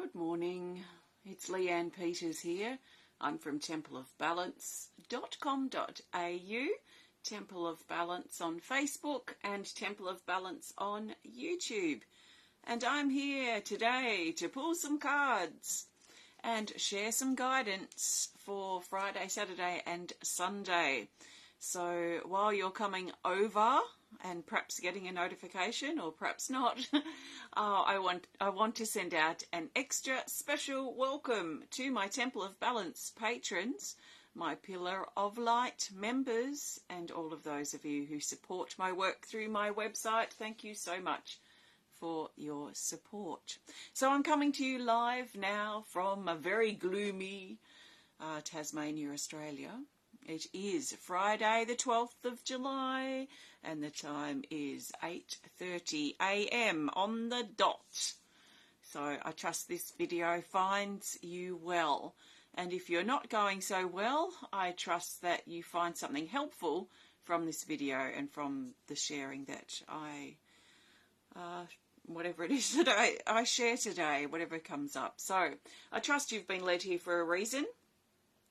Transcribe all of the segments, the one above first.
Good morning, it's Leanne Peters here. I'm from templeofbalance.com.au, Temple of Balance on Facebook and Temple of Balance on YouTube. And I'm here today to pull some cards and share some guidance for Friday, Saturday and Sunday. So while you're coming over and perhaps getting a notification or perhaps not, I want to send out an extra special welcome to my Temple of Balance patrons, my Pillar of Light members, and all of those of you who support my work through my website. Thank you so much for your support. So I'm coming to you live now from a very gloomy Tasmania, Australia. It is Friday the 12th of July and the time is 8:30 a.m. on the dot. So I trust this video finds you well. And if you're not going so well, I trust that you find something helpful from this video and from the sharing that whatever it is that I share today, whatever comes up. So I trust you've been led here for a reason.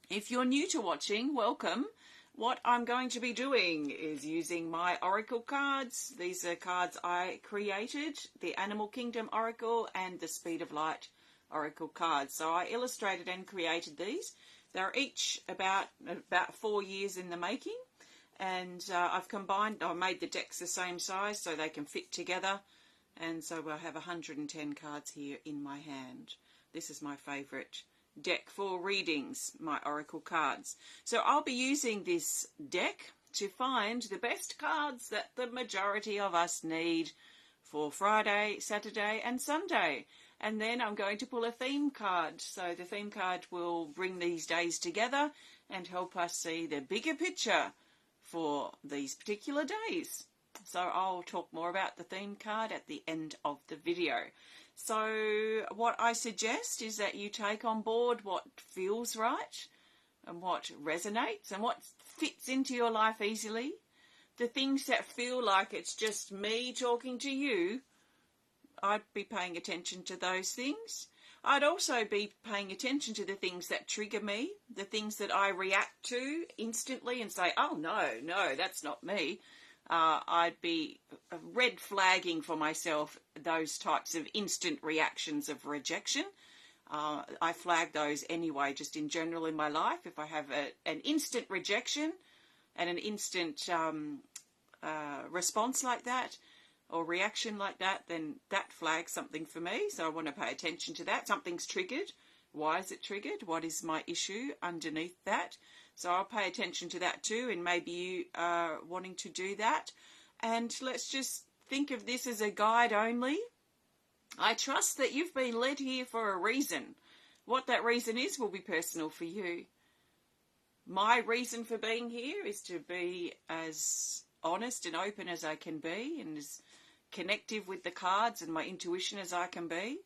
If you're new to watching, welcome. What I'm going to be doing is using my Oracle cards. These are cards I created, the Animal Kingdom Oracle and the Speed of Light Oracle cards. So I illustrated and created these. They're each about 4 years in the making. And I made the decks the same size so they can fit together. And so we'll have 110 cards here in my hand. This is my favourite deck for readings, my Oracle cards. So I'll be using this deck to find the best cards that the majority of us need for Friday, Saturday and Sunday. And then I'm going to pull a theme card. So the theme card will bring these days together and help us see the bigger picture for these particular days. So I'll talk more about the theme card at the end of the video. So what I suggest is that you take on board what feels right and what resonates and what fits into your life easily. The things that feel like it's just me talking to you, I'd be paying attention to those things. I'd also be paying attention to the things that trigger me, the things that I react to instantly and say, oh, no, that's not me. I'd be red flagging for myself those types of instant reactions of rejection. I flag those anyway, just in general in my life. If I have an instant rejection and an instant response like that or reaction like that, then that flags something for me. So I want to pay attention to that. Something's triggered. Why is it triggered? What is my issue underneath that? So I'll pay attention to that too, and maybe you are wanting to do that. And let's just think of this as a guide only. I trust that you've been led here for a reason. What that reason is will be personal for you. My reason for being here is to be as honest and open as I can be and as connective with the cards and my intuition as I can be.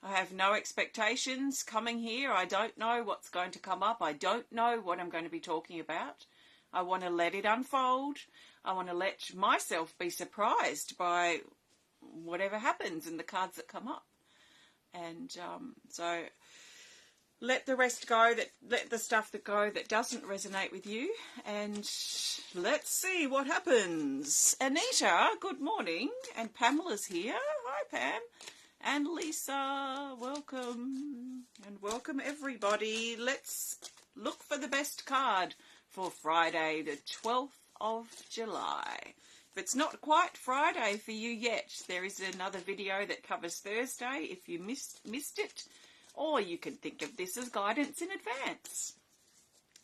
I have no expectations coming here. I don't know what's going to come up. I don't know what I'm going to be talking about. I want to let it unfold. I want to let myself be surprised by whatever happens in the cards that come up. And so let the rest go, let the stuff that go that doesn't resonate with you, and let's see what happens. Anita, good morning, and Pamela's here. Hi, Pam. And Lisa, welcome. And welcome everybody. Let's look for the best card for Friday, the 12th of July. If it's not quite Friday for you yet, there is another video that covers Thursday if you missed it. Or you can think of this as guidance in advance.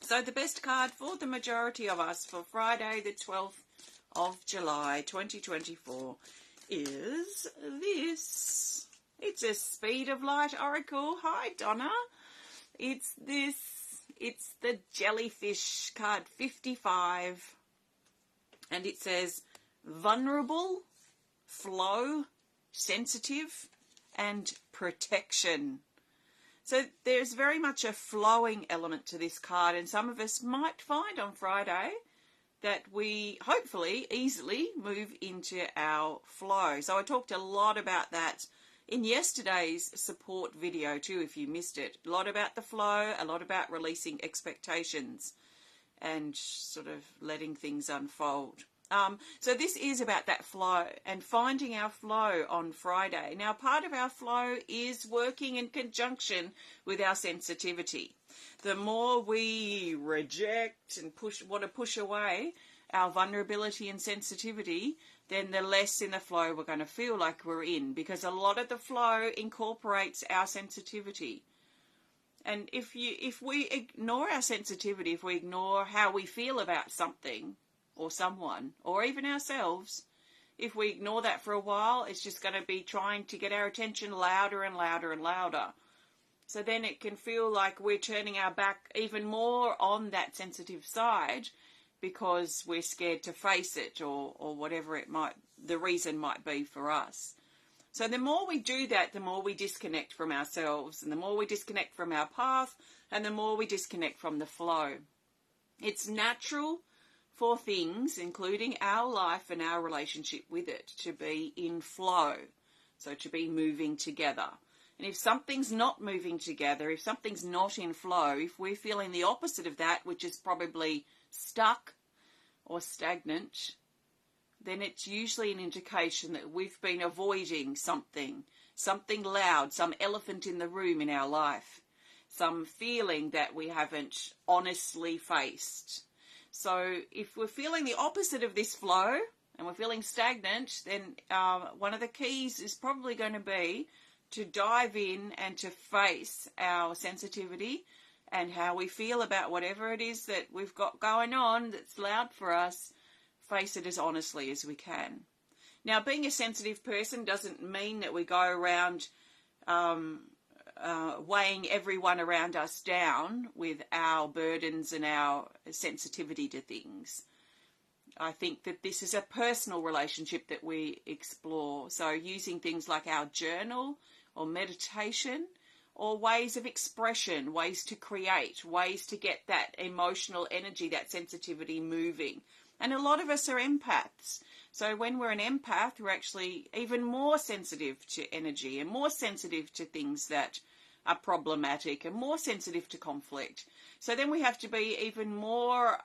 So the best card for the majority of us for Friday, the 12th of July, 2024 is this. It's a Speed of Light Oracle. Hi, Donna. It's the Jellyfish card 55. And it says vulnerable, flow, sensitive, and protection. So there's very much a flowing element to this card, and some of us might find on Friday that we hopefully easily move into our flow. So I talked a lot about that in yesterday's support video too, if you missed it. A lot about the flow, a lot about releasing expectations and sort of letting things unfold. So this is about that flow and finding our flow on Friday. Now, part of our flow is working in conjunction with our sensitivity. The more we reject and want to push away our vulnerability and sensitivity, then the less in the flow we're going to feel like we're in, because a lot of the flow incorporates our sensitivity. And if we ignore our sensitivity, if we ignore how we feel about something or someone or even ourselves, if we ignore that for a while, it's just going to be trying to get our attention louder and louder and louder. So then it can feel like we're turning our back even more on that sensitive side because we're scared to face it or whatever the reason might be for us. So the more we do that, the more we disconnect from ourselves, and the more we disconnect from our path, and the more we disconnect from the flow. It's natural for things, including our life and our relationship with it, to be in flow, so to be moving together. And if something's not moving together, if something's not in flow, if we're feeling the opposite of that, which is probably stuck or stagnant, then it's usually an indication that we've been avoiding something loud, some elephant in the room in our life, some feeling that we haven't honestly faced. So if we're feeling the opposite of this flow and we're feeling stagnant, then one of the keys is probably going to be to dive in and to face our sensitivity and how we feel about whatever it is that we've got going on that's loud for us. Face it as honestly as we can. Now, being a sensitive person doesn't mean that we go around weighing everyone around us down with our burdens and our sensitivity to things. I think that this is a personal relationship that we explore. So using things like our journal or meditation or ways of expression, ways to create, ways to get that emotional energy, that sensitivity moving. And a lot of us are empaths. So when we're an empath, we're actually even more sensitive to energy and more sensitive to things that are problematic and more sensitive to conflict. So then we have to be even more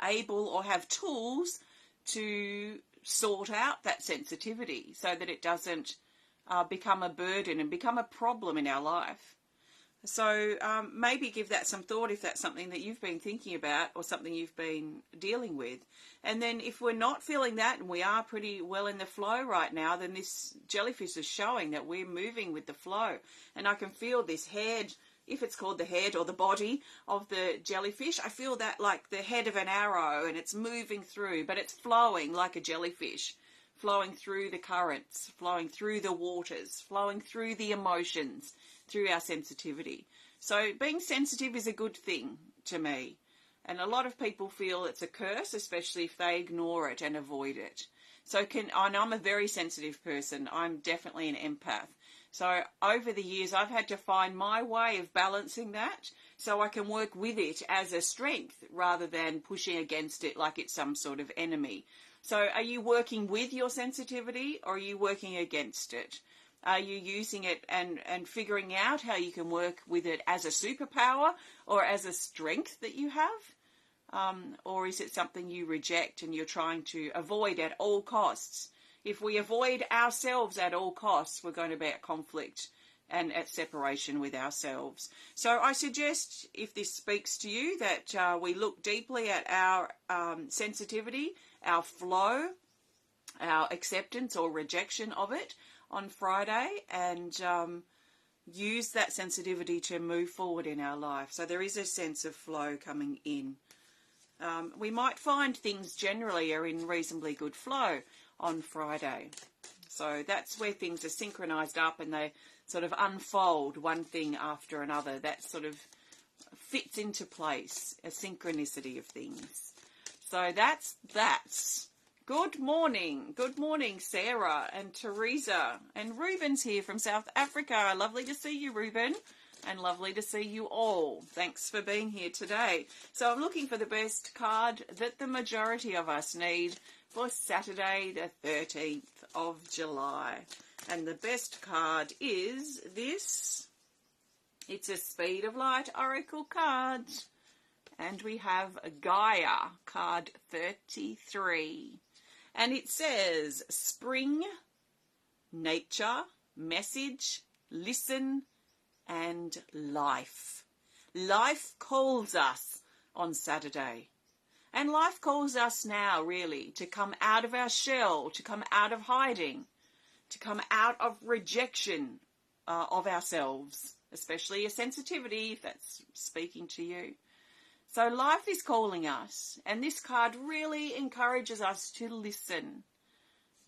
able or have tools to sort out that sensitivity so that it doesn't become a burden and become a problem in our life. So maybe give that some thought if that's something that you've been thinking about or something you've been dealing with. And then if we're not feeling that and we are pretty well in the flow right now, then this jellyfish is showing that we're moving with the flow. And I can feel this head, if it's called the head or the body of the jellyfish, I feel that like the head of an arrow, and it's moving through, but it's flowing like a jellyfish, flowing through the currents, flowing through the waters, flowing through the emotions, through our sensitivity. So being sensitive is a good thing to me. And a lot of people feel it's a curse, especially if they ignore it and avoid it. And I'm a very sensitive person. I'm definitely an empath. So over the years, I've had to find my way of balancing that so I can work with it as a strength rather than pushing against it like it's some sort of enemy. So are you working with your sensitivity or are you working against it? Are you using it and figuring out how you can work with it as a superpower or as a strength that you have? Or is it something you reject and you're trying to avoid at all costs? If we avoid ourselves at all costs, we're going to be at conflict and at separation with ourselves. So I suggest, if this speaks to you, that we look deeply at our sensitivity, our flow, our acceptance or rejection of it on Friday, and use that sensitivity to move forward in our life. So there is a sense of flow coming in. We might find things generally are in reasonably good flow on Friday. So that's where things are synchronized up and they sort of unfold one thing after another. That sort of fits into place, a synchronicity of things. So that's Good morning, Sarah and Teresa. And Ruben's here from South Africa. Lovely to see you, Ruben, and lovely to see you all. Thanks for being here today. So I'm looking for the best card that the majority of us need for Saturday, the 13th of July. And the best card is this. It's a Speed of Light Oracle card. And we have Gaia, card 33. And it says, spring, nature, message, listen, and life. Life calls us on Saturday. And life calls us now, really, to come out of our shell, to come out of hiding, to come out of rejection of ourselves, especially a sensitivity, if that's speaking to you. So life is calling us, and this card really encourages us to listen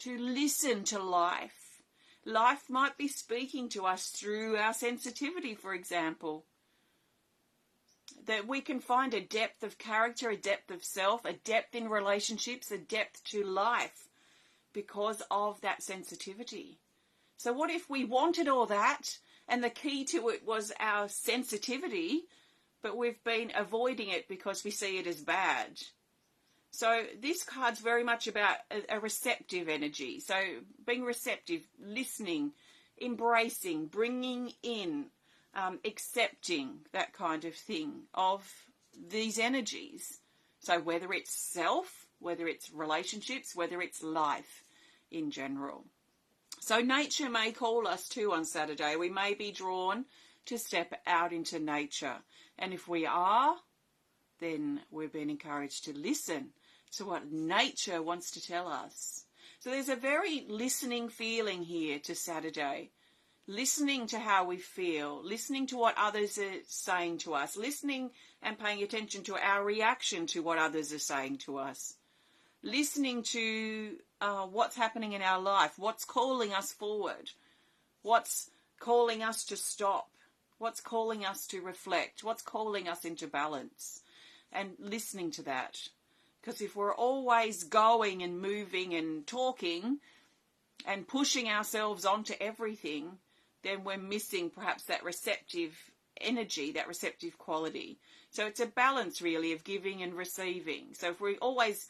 to life. Life might be speaking to us through our sensitivity, for example. That we can find a depth of character, a depth of self, a depth in relationships, a depth to life because of that sensitivity. So what if we wanted all that and the key to it was our sensitivity, but we've been avoiding it because we see it as bad? So this card's very much about a receptive energy. So being receptive, listening, embracing, bringing in, accepting that kind of thing of these energies. So whether it's self, whether it's relationships, whether it's life in general. So nature may call us too on Saturday. We may be drawn to step out into nature. And if we are, then we've been encouraged to listen to what nature wants to tell us. So there's a very listening feeling here to Saturday. Listening to how we feel, listening to what others are saying to us, listening and paying attention to our reaction to what others are saying to us, listening to what's happening in our life, what's calling us forward, what's calling us to stop, what's calling us to reflect, what's calling us into balance, and listening to that. Because if we're always going and moving and talking and pushing ourselves onto everything, then we're missing perhaps that receptive energy, that receptive quality. So it's a balance really of giving and receiving. So if we're always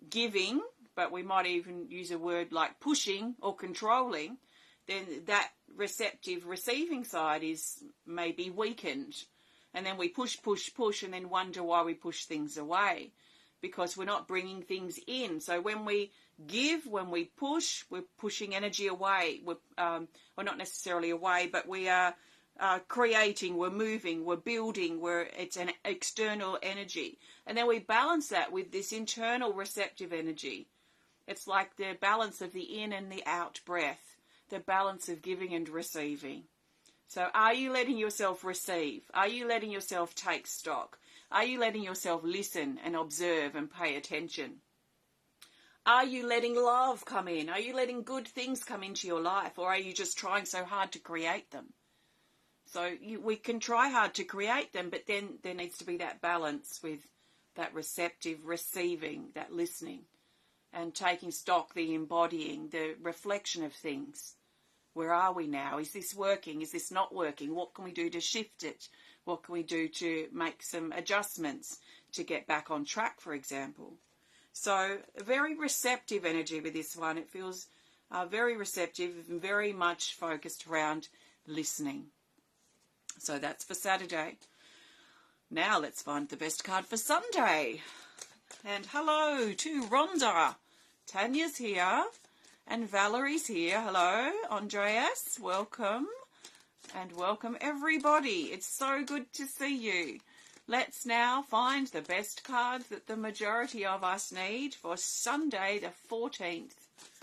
giving, but we might even use a word like pushing or controlling, then that receptive receiving side is maybe weakened. And then we push, and then wonder why we push things away, because we're not bringing things in. So when we give, when we push, we're pushing energy away. We're, or not necessarily away, but we are creating, we're moving, we're building, it's an external energy. And then we balance that with this internal receptive energy. It's like the balance of the in and the out breath, the balance of giving and receiving. So are you letting yourself receive? Are you letting yourself take stock? Are you letting yourself listen and observe and pay attention? Are you letting love come in? Are you letting good things come into your life? Or are you just trying so hard to create them? So we can try hard to create them, but then there needs to be that balance with that receptive receiving, that listening, and taking stock, the embodying, the reflection of things. Where are we now? Is this working? Is this not working? What can we do to shift it? What can we do to make some adjustments to get back on track, for example? So a very receptive energy with this one. It feels very receptive and very much focused around listening. So that's for Saturday. Now let's find the best card for Sunday. And hello to Rhonda. Tanya's here. And Valerie's here. Hello, Andreas. Welcome. And welcome everybody. It's so good to see you. Let's now find the best cards that the majority of us need for Sunday, the 14th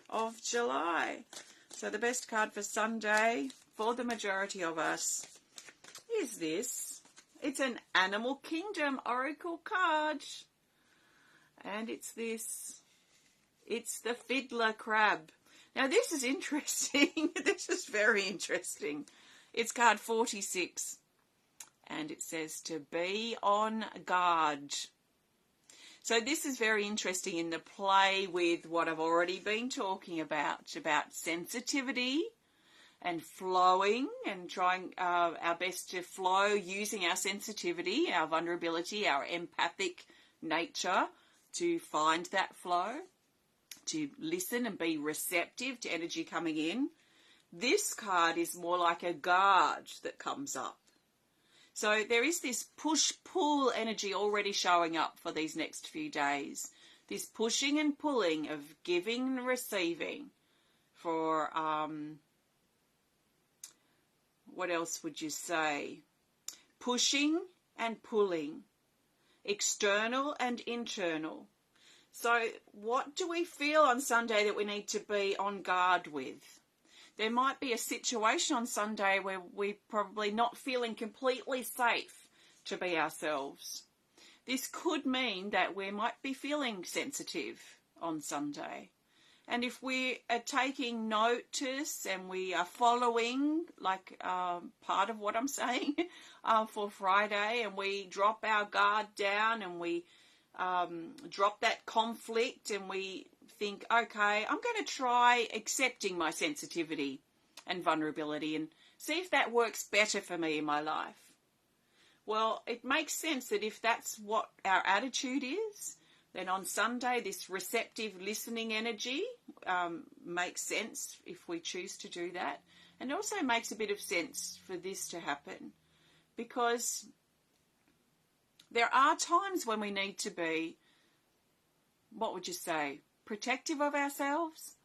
of July. So the best card for Sunday for the majority of us is this. It's an Animal Kingdom Oracle card. And it's this. It's the Fiddler Crab. Now this is interesting. This is very interesting. It's card 46. And it says to be on guard. So this is very interesting in the play with what I've already been talking about sensitivity and flowing and trying our best to flow using our sensitivity, our vulnerability, our empathic nature to find that flow, to listen and be receptive to energy coming in, This card is more like a guard that comes up. So there is this push-pull energy already showing up for these next few days. This pushing and pulling of giving and receiving for, what else would you say? Pushing and pulling, external and internal. So what do we feel on Sunday that we need to be on guard with? There might be a situation on Sunday where we're probably not feeling completely safe to be ourselves. This could mean that we might be feeling sensitive on Sunday. And if we are taking notice and we are following, like part of what I'm saying for Friday, and we drop our guard down and we drop that conflict and we think, okay, I'm going to try accepting my sensitivity and vulnerability and see if that works better for me in my life. Well, it makes sense that if that's what our attitude is, then on Sunday, this receptive listening energy makes sense if we choose to do that. And it also makes a bit of sense for this to happen, because there are times when we need to be, what would you say, protective of ourselves,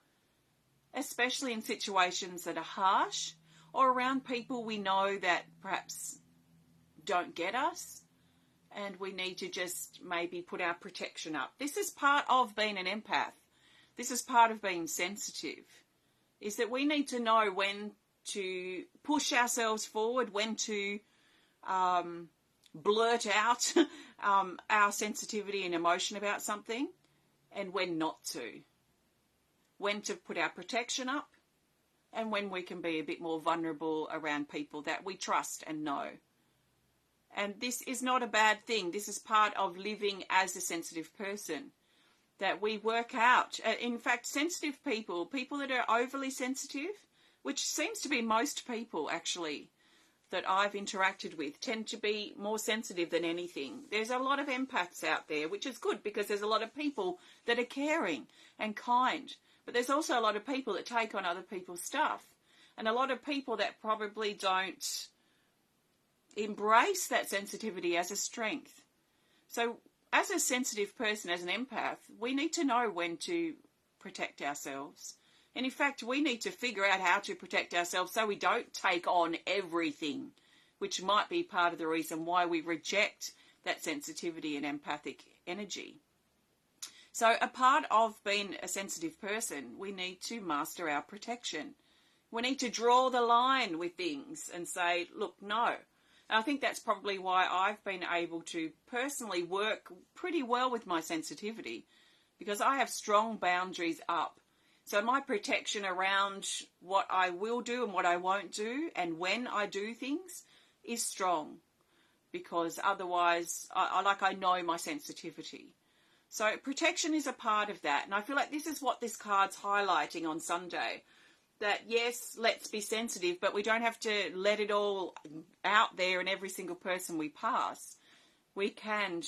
especially in situations that are harsh or around people we know that perhaps don't get us, and we need to just maybe put our protection up. This is part of being an empath. This is part of being sensitive, is that we need to know when to push ourselves forward, when to blurt out our sensitivity and emotion about something, and when not to. When to put our protection up, and when we can be a bit more vulnerable around people that we trust and know. And this is not a bad thing. This is part of living as a sensitive person, that we work out. In fact, sensitive people that are overly sensitive, which seems to be most people actually that I've interacted with, tend to be more sensitive than anything. There's a lot of empaths out there, which is good because there's a lot of people that are caring and kind. But there's also a lot of people that take on other people's stuff. And a lot of people that probably don't embrace that sensitivity as a strength. So as a sensitive person, as an empath, we need to know when to protect ourselves. And in fact, we need to figure out how to protect ourselves so we don't take on everything, which might be part of the reason why we reject that sensitivity and empathic energy. So a part of being a sensitive person, we need to master our protection. We need to draw the line with things and say, look, no. And I think that's probably why I've been able to personally work pretty well with my sensitivity, because I have strong boundaries up. So my protection around what I will do and what I won't do and when I do things is strong, because otherwise I know my sensitivity. So protection is a part of that. And I feel like this is what this card's highlighting on Sunday. That yes, let's be sensitive, but we don't have to let it all out there in every single person we pass. We can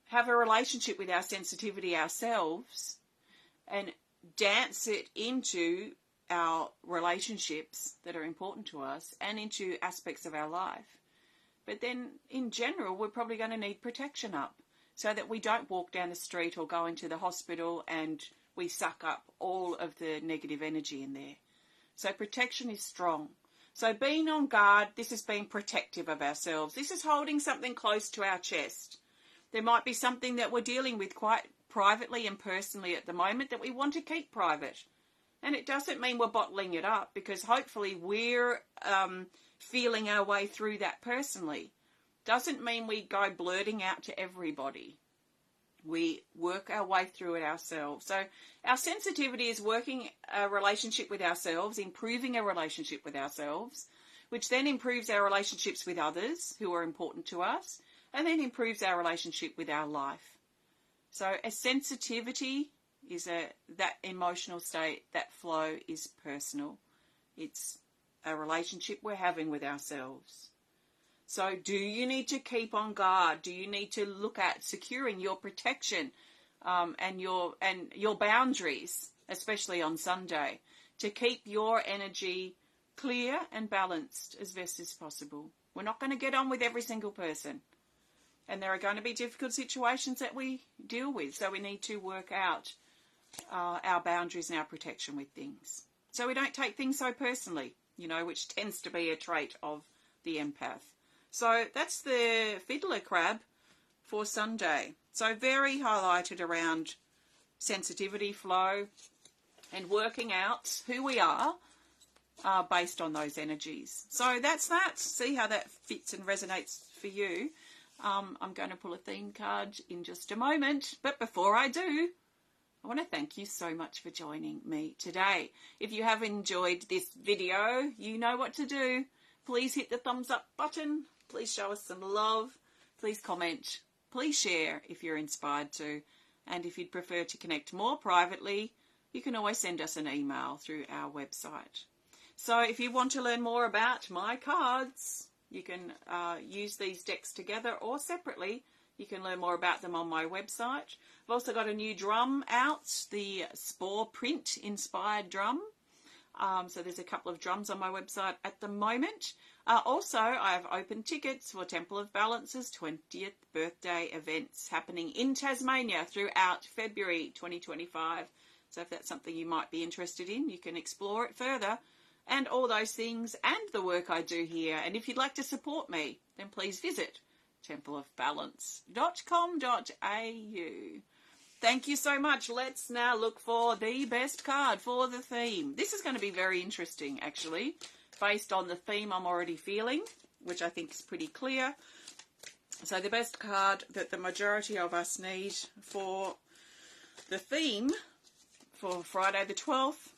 have a relationship with our sensitivity ourselves and dance it into our relationships that are important to us and into aspects of our life. But then in general, we're probably going to need protection up so that we don't walk down the street or go into the hospital and we suck up all of the negative energy in there. So protection is strong. So being on guard, this is being protective of ourselves. This is holding something close to our chest. There might be something that we're dealing with quite privately and personally at the moment that we want to keep private. And it doesn't mean we're bottling it up, because hopefully we're feeling our way through that personally. Doesn't mean we go blurting out to everybody. We work our way through it ourselves. So our sensitivity is working a relationship with ourselves, improving a relationship with ourselves, which then improves our relationships with others who are important to us, and then improves our relationship with our life. So a sensitivity is that emotional state, that flow is personal. It's a relationship we're having with ourselves. So do you need to keep on guard? Do you need to look at securing your protection and your boundaries especially on Sunday, to keep your energy clear and balanced as best as possible. We're not going to get on with every single person. And there are going to be difficult situations that we deal with. So we need to work out our boundaries and our protection with things. So we don't take things so personally, which tends to be a trait of the empath. So that's the fiddler crab for Sunday. So very highlighted around sensitivity, flow, and working out who we are based on those energies. So that's that. See how that fits and resonates for you. I'm going to pull a theme card in just a moment. But before I do, I want to thank you so much for joining me today. If you have enjoyed this video, you know what to do. Please hit the thumbs up button. Please show us some love. Please comment. Please share if you're inspired to. And if you'd prefer to connect more privately, you can always send us an email through our website. So if you want to learn more about my cards, you can use these decks together or separately. You can learn more about them on my website. I've also got a new drum out, the Spore Print inspired drum. So there's a couple of drums on my website at the moment. Also, I have open tickets for Temple of Balance's 20th birthday events happening in Tasmania throughout February 2025. So if that's something you might be interested in, you can explore it further. And all those things and the work I do here. And if you'd like to support me, then please visit templeofbalance.com.au. Thank you so much. Let's now look for the best card for the theme. This is going to be very interesting, actually, based on the theme I'm already feeling, which I think is pretty clear. So the best card that the majority of us need for the theme for Friday the 12th,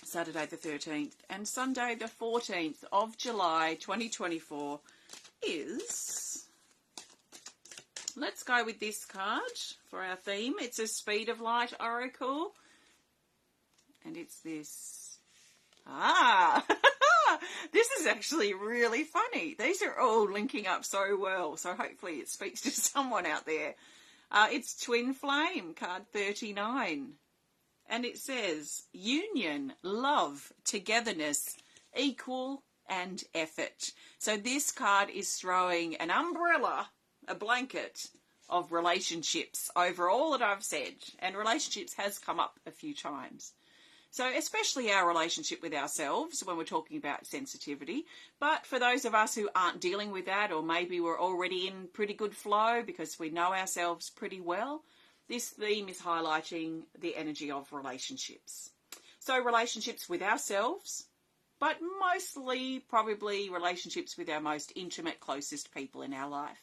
Saturday the 13th and Sunday the 14th of July 2024 is, let's go with this card for our theme. It's a Speed of Light Oracle and it's this. This is actually really funny. These are all linking up so well, so hopefully it speaks to someone out there. It's Twin Flame, card 39. And it says, union, love, togetherness, equal and effort. So this card is throwing an umbrella, a blanket of relationships over all that I've said. And relationships has come up a few times. So especially our relationship with ourselves when we're talking about sensitivity. But for those of us who aren't dealing with that, or maybe we're already in pretty good flow because we know ourselves pretty well, this theme is highlighting the energy of relationships. So relationships with ourselves, but mostly probably relationships with our most intimate, closest people in our life.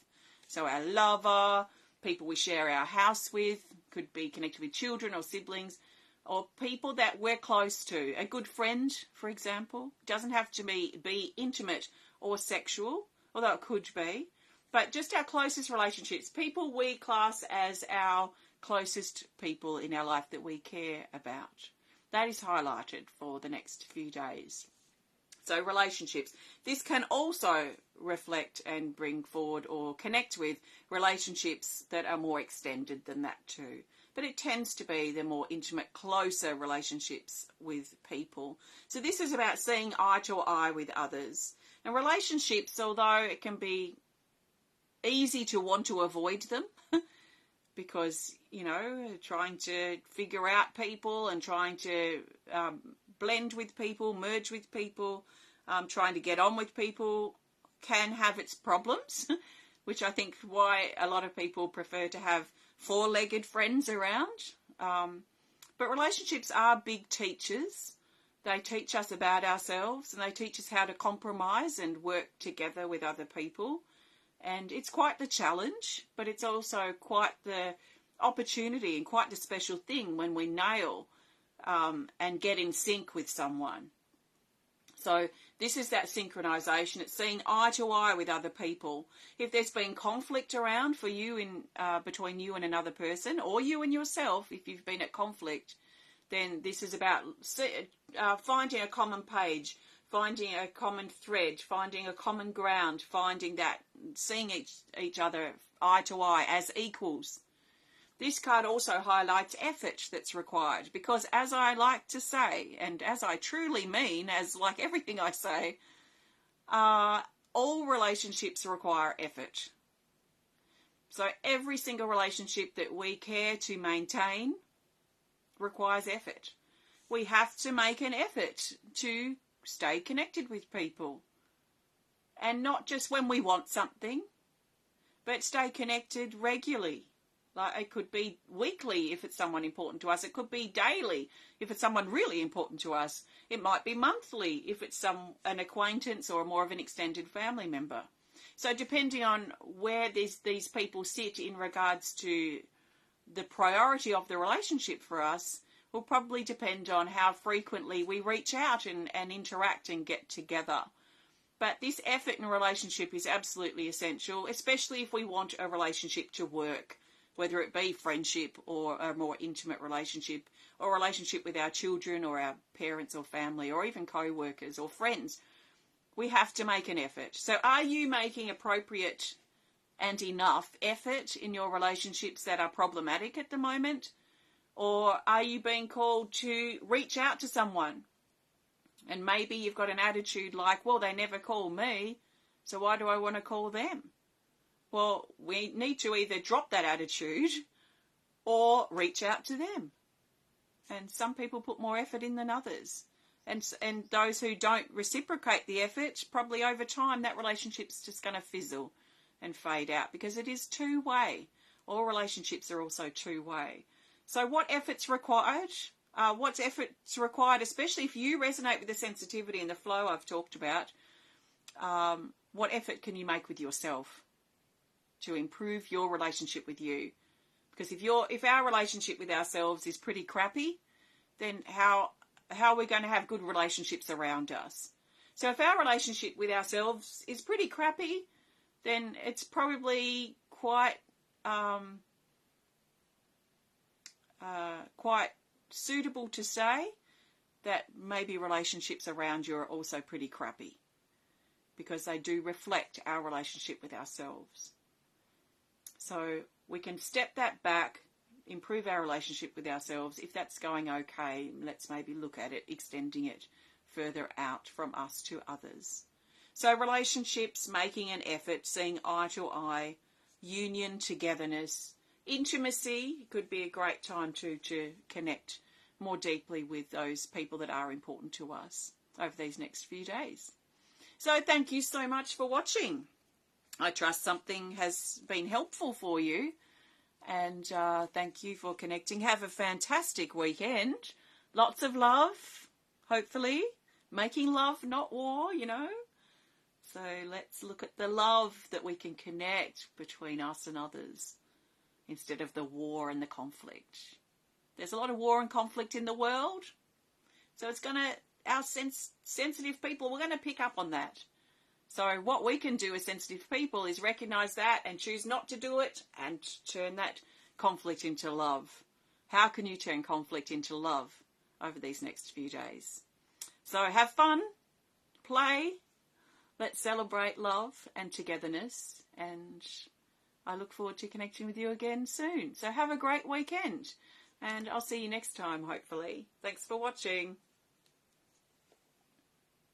So our lover, people we share our house with, could be connected with children or siblings, or people that we're close to. A good friend, for example, doesn't have to be intimate or sexual, although it could be, but just our closest relationships, people we class as our closest people in our life that we care about. That is highlighted for the next few days. So relationships. This can also reflect and bring forward or connect with relationships that are more extended than that too. But it tends to be the more intimate, closer relationships with people. So this is about seeing eye to eye with others. And relationships, although it can be easy to want to avoid them, because, trying to figure out people and trying to blend with people, merge with people, trying to get on with people can have its problems, which I think why a lot of people prefer to have four-legged friends around. But relationships are big teachers. They teach us about ourselves and they teach us how to compromise and work together with other people. And it's quite the challenge, but it's also quite the opportunity and quite the special thing when we nail and get in sync with someone. So this is that synchronization. It's seeing eye to eye with other people. If there's been conflict around for you between you and another person, or you and yourself, if you've been at conflict, then this is about finding a common page, finding a common thread, finding a common ground, finding that, seeing each other eye to eye as equals. This card also highlights effort that's required, because as I like to say, and as I truly mean, as like everything I say, all relationships require effort. So every single relationship that we care to maintain requires effort. We have to make an effort to stay connected with people. And not just when we want something, but stay connected regularly. Like, it could be weekly if it's someone important to us. It could be daily if it's someone really important to us. It might be monthly if it's an acquaintance or more of an extended family member. So depending on where these people sit in regards to the priority of the relationship for us will probably depend on how frequently we reach out and interact and get together. But this effort in a relationship is absolutely essential, especially if we want a relationship to work, whether it be friendship or a more intimate relationship, or a relationship with our children or our parents or family, or even co-workers or friends. We have to make an effort. So are you making appropriate and enough effort in your relationships that are problematic at the moment? Or are you being called to reach out to someone? And maybe you've got an attitude like, well, they never call me, so why do I want to call them? Well, we need to either drop that attitude or reach out to them. And some people put more effort in than others. And those who don't reciprocate the effort, probably over time, that relationship's just going to fizzle and fade out, because it is two-way. All relationships are also two-way. So what effort's required? What's effort's required, especially if you resonate with the sensitivity and the flow I've talked about? What effort can you make with yourself to improve your relationship with you? Because if our relationship with ourselves is pretty crappy, then how are we going to have good relationships around us? So if our relationship with ourselves is pretty crappy, then it's probably quite suitable to say that maybe relationships around you are also pretty crappy, because they do reflect our relationship with ourselves. So we can step that back, improve our relationship with ourselves. If that's going okay, let's maybe look at it, extending it further out from us to others. So relationships, making an effort, seeing eye to eye, union, togetherness, intimacy could be a great time to connect more deeply with those people that are important to us over these next few days. So thank you so much for watching. I trust something has been helpful for you, and thank you for connecting. Have a fantastic weekend. Lots of love, hopefully. Making love, not war, So let's look at the love that we can connect between us and others instead of the war and the conflict. There's a lot of war and conflict in the world, so our sensitive people, we're going to pick up on that. So what we can do as sensitive people is recognise that and choose not to do it and turn that conflict into love. How can you turn conflict into love over these next few days? So have fun, play, let's celebrate love and togetherness, and I look forward to connecting with you again soon. So have a great weekend, and I'll see you next time, hopefully. Thanks for watching.